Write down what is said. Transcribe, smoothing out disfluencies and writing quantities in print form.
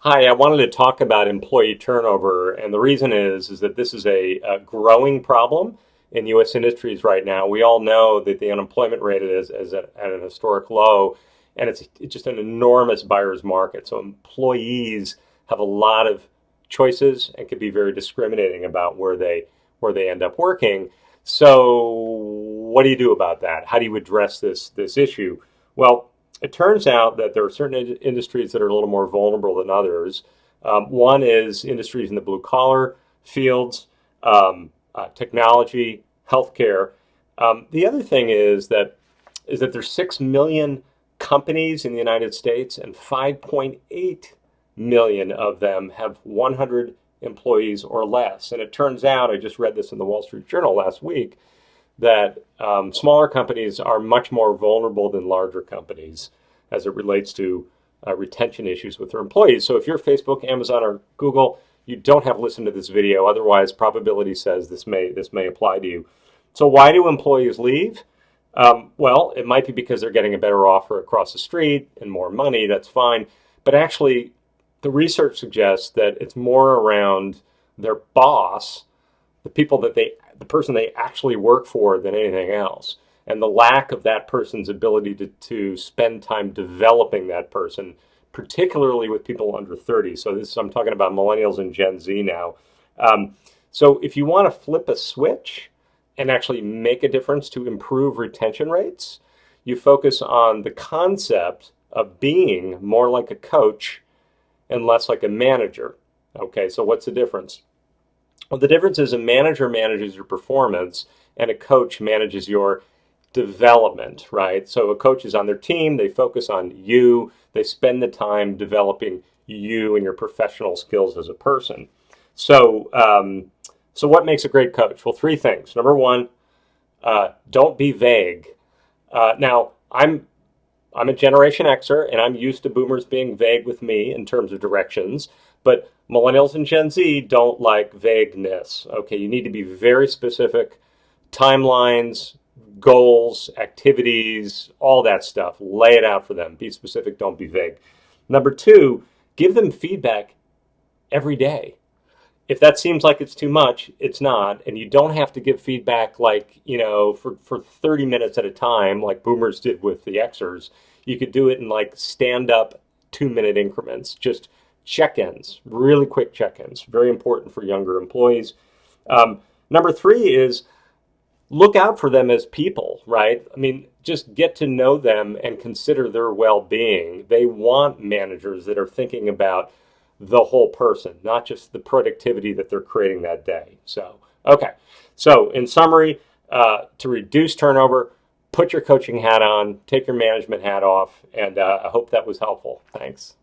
Hi, I wanted to talk about employee turnover, and the reason is that this is a growing problem in U.S. industries right now. We all know that the unemployment rate is at an historic low, and it's just an enormous buyer's market. So employees have a lot of choices and can be very discriminating about where they end up working. So what do you do about that? How do you address this issue? Well, it turns out that there are certain industries that are a little more vulnerable than others. One is industries in the blue collar fields, technology, healthcare. The other thing is that there's 6 million companies in the United States, and 5.8 million of them have 100 employees or less. And it turns out, I just read this in the Wall Street Journal last week, that smaller companies are much more vulnerable than larger companies as it relates to retention issues with their employees. So if you're Facebook, Amazon, or Google, you don't have to listen to this video. Otherwise, probability says this may apply to you. So why do employees leave? Well, it might be because they're getting a better offer across the street and more money. That's fine. But actually, the research suggests that it's more around their boss, the person they actually work for, than anything else, and the lack of that person's ability to spend time developing that person, particularly with people under 30. So I'm talking about millennials and Gen Z now. So if you want to flip a switch and actually make a difference to improve retention rates, you focus on the concept of being more like a coach and less like a manager. Okay, so what's the difference? Well, the difference is a manager manages your performance and a coach manages your development, right? So a coach is on their team, they focus on you, they spend the time developing you and your professional skills as a person. So what makes a great coach? Well, three things. Number one, don't be vague. Now, I'm a Generation Xer, and I'm used to boomers being vague with me in terms of directions, but millennials and Gen Z don't like vagueness. Okay, you need to be very specific. Timelines, goals, activities, all that stuff. Lay it out for them. Be specific, don't be vague. Number two, give them feedback every day. If that seems like it's too much, it's not. And you don't have to give feedback like, for 30 minutes at a time, like boomers did with the Xers. You could do it in like stand up 2 minute increments, just check ins, really quick check ins. Very important for younger employees. Number three is look out for them as people, right? I mean, just get to know them and consider their well being. They want managers that are thinking about the whole person, not just the productivity that they're creating that day. So, okay. So, in summary, to reduce turnover, put your coaching hat on, take your management hat off, and I hope that was helpful. Thanks.